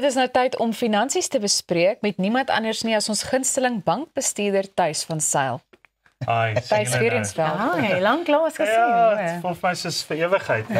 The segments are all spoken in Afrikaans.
Dit is nou tyd om finansies te bespreek met niemand anders nie as ons gunsteling bankbestuurder Thys van Sail. Thys weer eens wel. Lang klaar gesien. Ja, het voel vir my soos vir ewigheid.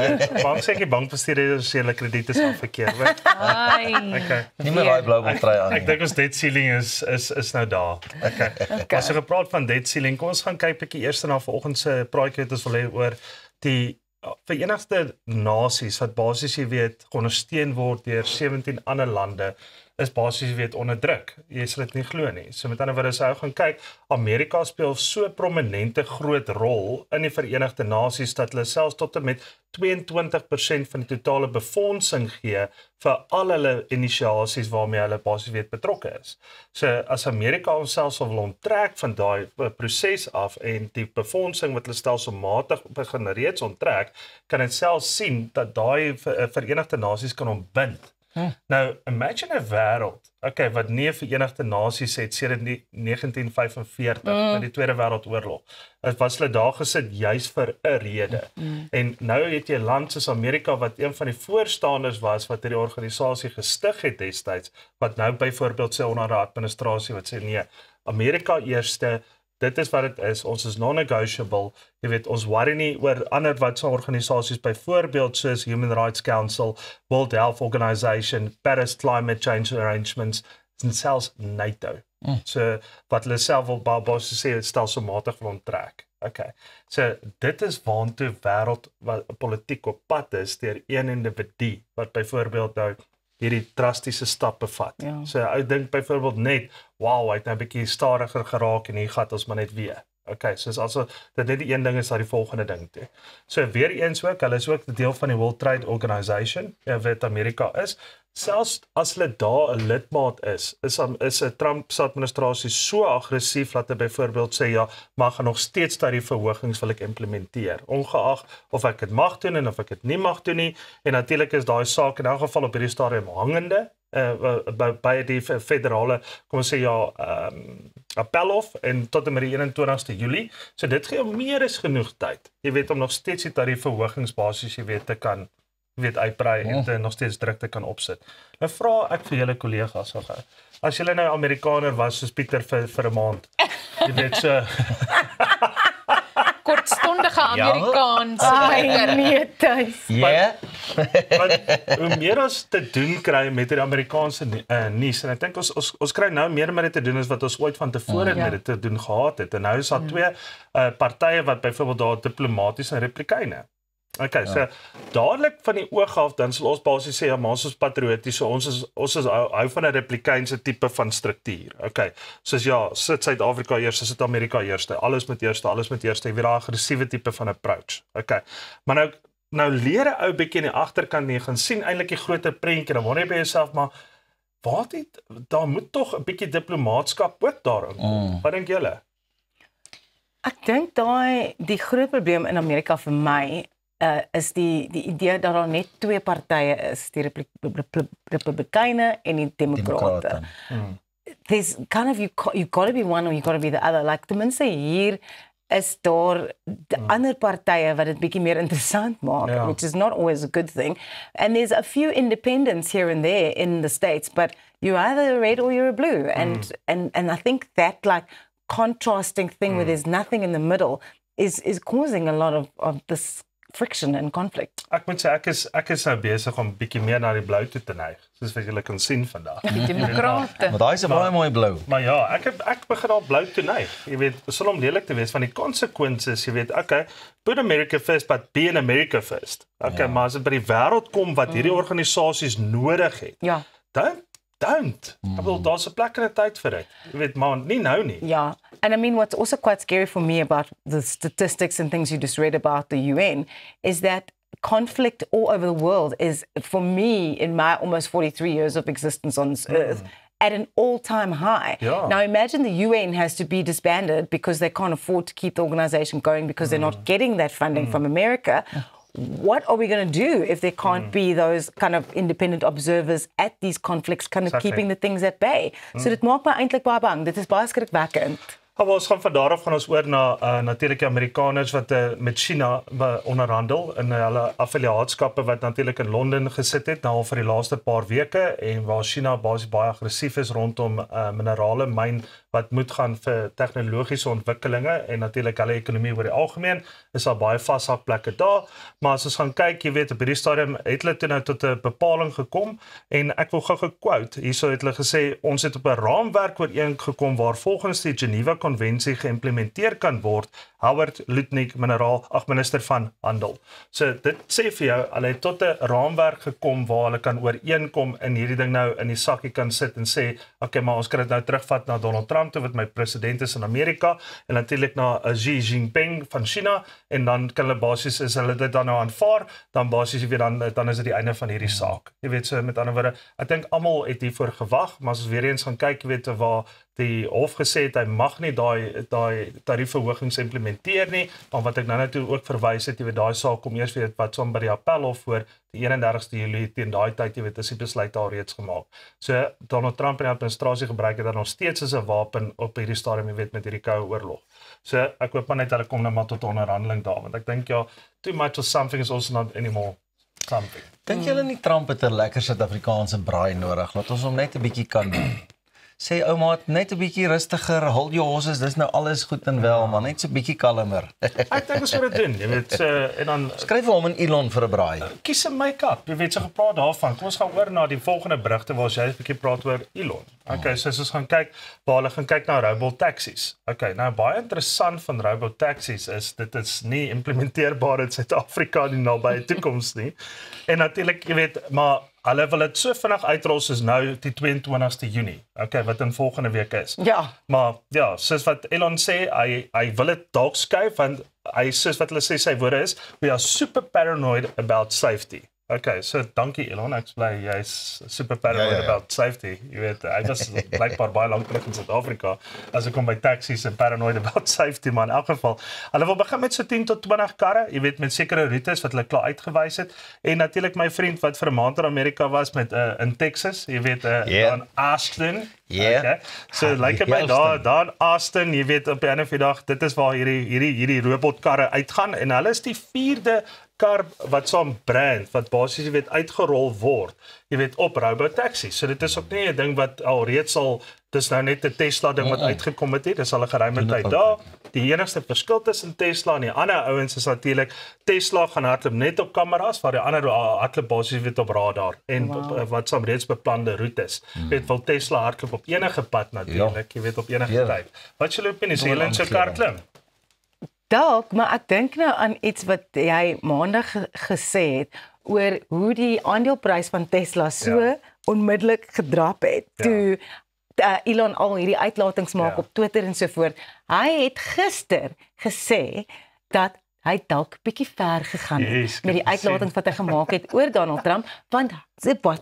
Bankbestuurder is julle krediete is al verkeerd. Okay. Nie meer daai blou trui aan. Ek dink ons debt ceiling is nou daar. Okay. As jy gepraat van debt ceiling, kom ons gaan kyk bietjie eers na vanoggend se praatjie wat ons wil hê oor die Verenigde Nasies wat basies jy weet ondersteun word deur 17 ander lande is basies weet onder druk. Jy sal dit nie glo nie. So met ander woorde as jy gaan kyk, Amerika speel so prominente groot rol in die Verenigde Nasies dat hulle selfs tot en met 22% van die totale befondsing gee vir al hulle inisiasies waarmee hulle basies weet betrokke is. So as Amerika homself wil onttrek van daai proses af en die befondsing wat hulle stelselmatig begin reeds onttrek, kan dit self sien dat daai Verenigde Nasies kan ontbind. Nou, imagine 'n wêreld, wat nie 'n Verenigde Nasies het sedert 1945, met die Tweede Wêreldoorlog. Dit was hulle daar gesit juis vir 'n rede. En nou het jy 'n land soos Amerika wat een van die voorstanders was wat hierdie organisasie gestig het destyds, wat nou byvoorbeeld sê onder 'n administrasie wat sê nee, Amerika eerste. Dit is wat dit is, ons is non-negotiable, jy weet, ons worry nie oor ander wat so organisasies, byvoorbeeld soos Human Rights Council, World Health Organization, Paris Climate Change Arrangements, en selfs NATO. So, wat hulle self wil basies sê, stelselmatig wil onttrek. So dit is waantoe wêreld wat politiek op pad is, deur een individu, wat byvoorbeeld nou hierdie drastiese stappe vat. So ek dink byvoorbeeld net, wow, hy het nou 'n bietjie stadiger geraak en hier gaan ons maar net weer. Soos also dit net die een ding is dat die volgende ding toe. So weer eens ook, hulle is ook 'n deel van die World Trade Organization, wat Amerika is. Selfs as hulle daar 'n lidmaat is 'n Trump se administrasie so aggressief dat hy byvoorbeeld sê ja, maar gaan nog steeds tariefverhogings wil ek implementeer, ongeag of ek dit mag doen en of ek dit nie mag doen nie. En natuurlik is daai saak in elk geval op hierdie stadium hangende by die federale, kom ons sê ja, appelhof en tot en met die 21ste Julie. So dit gee meer as genoeg tyd. Jy weet om nog steeds die tariefverhogings basies jy weet te kan uitbrei en nog steeds druk te kan opsit. Nou vra ek vir julle kollegas as julle nou Amerikaner was soos Pieter vir 'n maand. Jy weet so kortstondige Amerikaans. Nee, Thys. Ja. Hoe meer ons te doen kry met die Amerikaanse nuus en ek dink ons kry nou meer met dit te doen as wat ons ooit van tevore met dit te doen gehad het. En nou is daar twee partye wat byvoorbeeld daar diplomaties en republikeine. So dadelik van die oog af dan sal ons basies sê ja, maar ons is patrioties, so ons is hou van 'n republikeinse tipe van struktuur. Soos ja, sit Suid-Afrika eers, sit Amerika eerste, alles met eerste, jy weet daai aggressiewe tipe van approach. Maar nou leer 'n ou bietjie in die agterkant nie gaan sien eintlik die groter prentjie, dan wonder jy by jouself maar daar moet tog 'n bietjie diplomaatskap ook daarin kom. Wat dink julle? Ek dink die groot probleem in Amerika vir my is die idee dat daar net twee partye is, die Republikeine en die Demokrate. There's kind of you got to be one or you got to be the other. Like ten minste hier is daar die ander partye wat dit bietjie meer interessant maak, which is not always a good thing. And there's a few independents here and there in the States, but you're either a red or you're a blue. And I think that like contrasting thing where there's nothing in the middle is causing a lot of this friction and conflict. Ek moet sê ek is nou besig om bietjie meer na die blou toe te neig, soos wat julle kan sien vandag. Die Demokrate. Maar daai is 'n baie mooi blou. Maar ja, ek begin al blou toe neig. Jy weet, sal om lelik te wees van die consequences, jy weet, put America first, but be in America first. Maar as dit by die wêreld kom wat hierdie organisasies nodig het. Ja. Don't. Ek bedoel, daar's 'n plek en 'n tyd vir dit. Jy weet, maar nie nou nie. Yeah. And I mean, what's also quite scary for me about the statistics and things you just read about the UN is that conflict all over the world is, for me, in my almost 43 years of existence on this earth, at an all-time high. Now imagine the UN has to be disbanded because they can't afford to keep the organization going because they're not getting that funding from America. What are we going to do if there can't be those kind of independent observers at these conflicts, kind of keeping the things at bay? So dit maak my eintlik baie bang. Dit is baie skrikwekkend. Ons gaan van daar af gaan ons oor na natuurlik die Amerikaners wat met China onderhandel in hulle affiliaatskappe wat natuurlik in Londen gesit het nou al vir die laaste paar weke en waar China basies baie aggressief is rondom minerale myn wat moet gaan vir tegnologiese ontwikkelinge en natuurlik hulle ekonomie oor die algemeen is daar baie vashakplekke daar, maar as ons gaan kyk, jy weet op hierdie stadium het hulle toe nou tot 'n bepaling gekom en ek wil gou quote, hierso het hulle gesê ons het op 'n raamwerk ooreengekom waar volgens die Geneva Konvensie geïmplementeer kan word. Howard Lutnick, minister van Handel. So dit sê vir jou, hulle het tot 'n raamwerk gekom waar hulle kan ooreenkom in hierdie ding nou in die sakkie kan sit en sê, okay, maar ons kan dit nou terugvat na Donald Trump toe wat my president is in Amerika en natuurlik na Xi Jinping van China en dan kan hulle basies is hulle dit dan nou aanvaar, dan basies jy weet dan is dit die einde van hierdie saak. Jy weet so met ander woorde, ek dink almal het hiervoor gewag, maar as ons weer eens gaan kyk, jy weet waar die hof gesê het hy mag nie daai tariefverhogings implementeer nie, maar wat ek nou net ook verwys het, jy weet daai saak kom eers weer wat som by die appelhof voor die 31ste Julie teen daai tyd, jy weet is die besluit al reeds gemaak. So Donald Trump en die administrasie gebruik dit dan nog steeds as 'n wapen op hierdie stadium, jy weet met hierdie koue oorlog. So ek hoop maar net hulle kom nou maar tot 'n onderhandeling daar, want ek dink ja, too much of something is also not anymore something. Dink julle nie Trump het 'n lekker Suid-Afrikaanse braai nodig, laat ons hom net 'n bietjie kan sê ou maat, net 'n bietjie rustiger, hold your horses, dis nou alles goed en wel, maar net so 'n bietjie kalmer. Ek dink ons moet dit doen, jy weet, en dan skryf hom in Elon vir 'n braai. Kies 'n make-up, jy weet, so gepraat daarvan. Kom ons gaan oor na die volgende berigte waar jy 'n bietjie praat oor Elon. Okay, so as ons gaan kyk, waar hulle gaan kyk na robot taxis. Okay, nou baie interessant van robot taxis is dit is nie implementeerbaar in Suid-Afrika in die nabye toekoms nie. En natuurlik, jy weet, maar hulle wil dit so vinnig uitrol soos nou die 22ste Junie. Okay, wat in volgende week is. Ja. Maar ja, soos wat Elon sê, hy wil dit dalk skuif want hy soos wat hulle sê sy woorde is, we are super paranoid about safety. Okay, so dankie Elon, ek bly jy's super paranoid about safety. Jy weet, hy was blykbaar baie lank terug in Suid-Afrika as ek kom by taxis en paranoid about safety, maar in elk geval, hulle wil begin met so 10 tot 20 karre, jy weet met sekere roetes wat hulle klaar uitgewys het. En natuurlik my vriend wat vir 'n maand in Amerika was met in Texas, jy weet in Austin. Okay. So like by daar in Austin, jy weet op 'n ander dag, dit is waar hierdie robotkarre uitgaan en hulle is die 4de kar wat saam brand wat basies jy weet uitgerol word, jy weet op robot taxis. So dit is ook nie 'n ding wat al reeds al dis nou net 'n Tesla ding wat uitgekom het, dis al 'n geruime tyd daar. Die enigste verskil tussen Tesla en die ander ouens is natuurlik Tesla gaan hardloop net op kameras, waar die ander hardloop basies weet op radar en wat saam reeds beplande roetes. Weet wil Tesla hardloop op enige pad natuurlik, jy weet op enige tyd. Wat is julle opinie? Sê julle in so 'n kar klim? Dalk, maar ek dink nou aan iets wat jy maandag gesê het oor hoe die aandeleprys van Tesla so onmiddellik gedrap het toe Elon al hierdie uitlatings maak op Twitter en so voort. Hy het gister gesê dat hy dalk bietjie ver gegaan het met die uitlatings wat hy gemaak het oor Donald Trump, want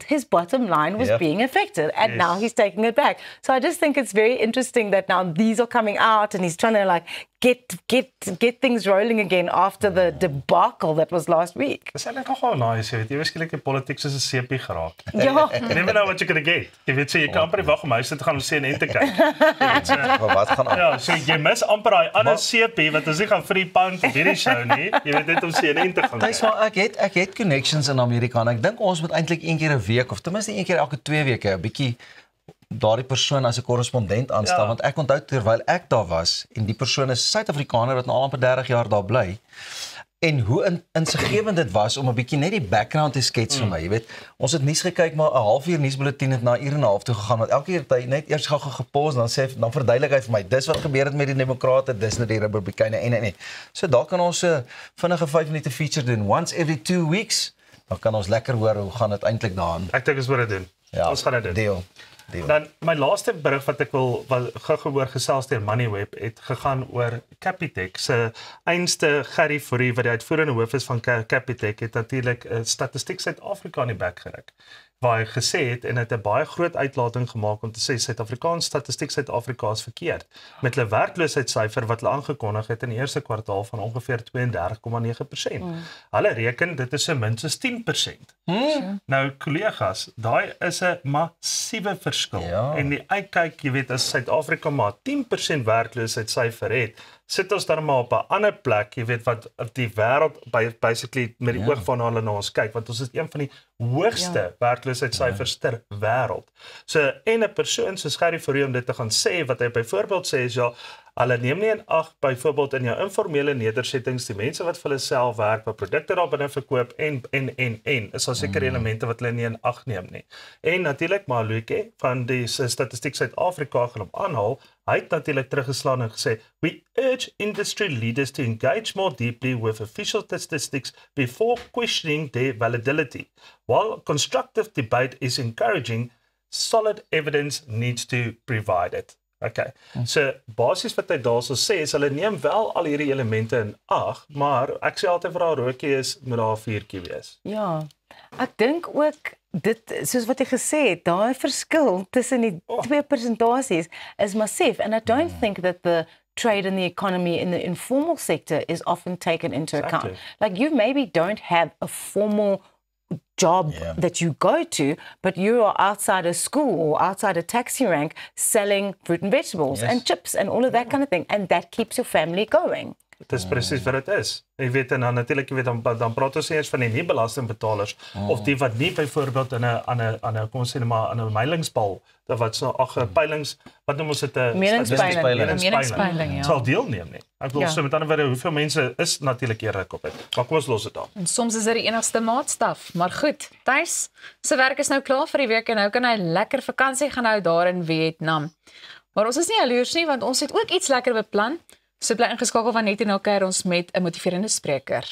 his bottom line was being affected and now he's taking it back. So I just think it's very interesting that now these are coming out and he's trying to like get things rolling again after the debacle that was last week. Dis eintlik nogal nice, jy weet, jy waarskynlik die politiek soos 'n seepie geraak. Ja. Never know what you're going to get. Jy weet so jy kan amper wag om huis te gaan om sien en te kyk. Jy weet so, wat gaan aan? Ja, so jy mis amper daai ander seepie wat ons nie gaan free pound op hierdie show nie. Jy weet net om sien en te gaan. Dis maar ek het connections in Amerika en ek dink ons moet eintlik een keer 'n week of ten minste een keer elke 2 weke 'n bietjie daardie persoon as 'n korrespondent aanstel want ek onthou terwyl ek daar was en die persoon is Suid-Afrikaner wat nou al amper 30 jaar daar bly en hoe insiggewend dit was om 'n bietjie net die background te skets vir my, jy weet, ons het nuus gekyk maar 'n halfuur nuusbulletin het na 'n uur en 'n half toe gegaan want elke keer het hy net eers gou gepause dan verduidelik hy vir my dis wat gebeur het met die demokrate, dis net die republikeine en. So daar kan ons 'n vinnige 5 minute feature doen once every 2 weeks. Dan kan ons lekker hoor hoe gaan dit eintlik daaraan. Ek dink ons moet dit doen. Ja, ons gaan dit doen. Deal. Dan my laaste berig wat ek wil gehoor gesels deur Moneyweb het gegaan oor Capitec se einste Gerry Fourie wat die uitvoerende hoof is van Capitec het natuurlik statistiek Suid-Afrika in die bek geruk. waar hy gesê het en het 'n baie groot uitlating gemaak om te sê Suid-Afrikaanse statistiek Suid-Afrika is verkeerd met hulle werkloosheidssyfer wat hulle aangekondig het in die eerste kwartaal van ongeveer 32,9%. Hulle reken dit is so minstens 10%. Nou kollegas, daai is 'n massiewe verskil. En die uitkyk, jy weet, as Suid-Afrika maar 10% werkloosheidssyfer het, sit ons dan maar op 'n ander plek, jy weet wat die wêreld basically met die oog van hulle na ons kyk, want ons is een van die hoogste werkloosheidssyfers ter wêreld. So en 'n persoon soos Gerrie Fourie om dit te gaan sê, wat hy byvoorbeeld sê is ja, hulle neem nie in ag byvoorbeeld in jou informele nedersettings die mense wat vir hulle self werk, wat produkte daar binne verkoop en is daar sekere elemente wat hulle nie in ag neem nie. En natuurlik Maluke van die Statistiek Suid-Afrika gaan hom aanhaal. Hy het natuurlik teruggeslaan en gesê, "We urge industry leaders to engage more deeply with official statistics before questioning their validity. While constructive debate is encouraging, solid evidence needs to be provided." Okay. So basies wat hy daarso sê is hulle neem wel al hierdie elemente in ag, maar ek sê altyd vir haar roetjie is moet daar 'n vuurtjie wees. Ja. Ek dink ook dit soos wat jy gesê het, daai verskil tussen die twee persentasies is massief and I don't think that the trade and the economy in the informal sector is often taken into account. Like you maybe don't have a formal job that you go to, but you are outside a school or outside a taxi rank selling fruit and vegetables and chips and all of that kind of thing, and that keeps your family going. Dit is presies wat dit is. Jy weet en dan natuurlik jy weet dan praat ons eers van die nie belastingbetalers of die wat nie byvoorbeeld in 'n kom ons sê maar aan 'n meilingsbal wat so peilings wat noem ons dit 'n meningspeiling sal deelneem nie. Ek wil so met ander woorde hoeveel mense is natuurlik eerlik op dit. Maar kom ons los dit daar. En soms is dit die enigste maatstaf, maar goed. Thys se werk is nou klaar vir die week en nou kan hy lekker vakansie gaan hou daar in Vietnam. Maar ons is nie jaloers nie want ons het ook iets lekker beplan. So bly ingeskakel van net en nou kuier ons met 'n motiverende spreker.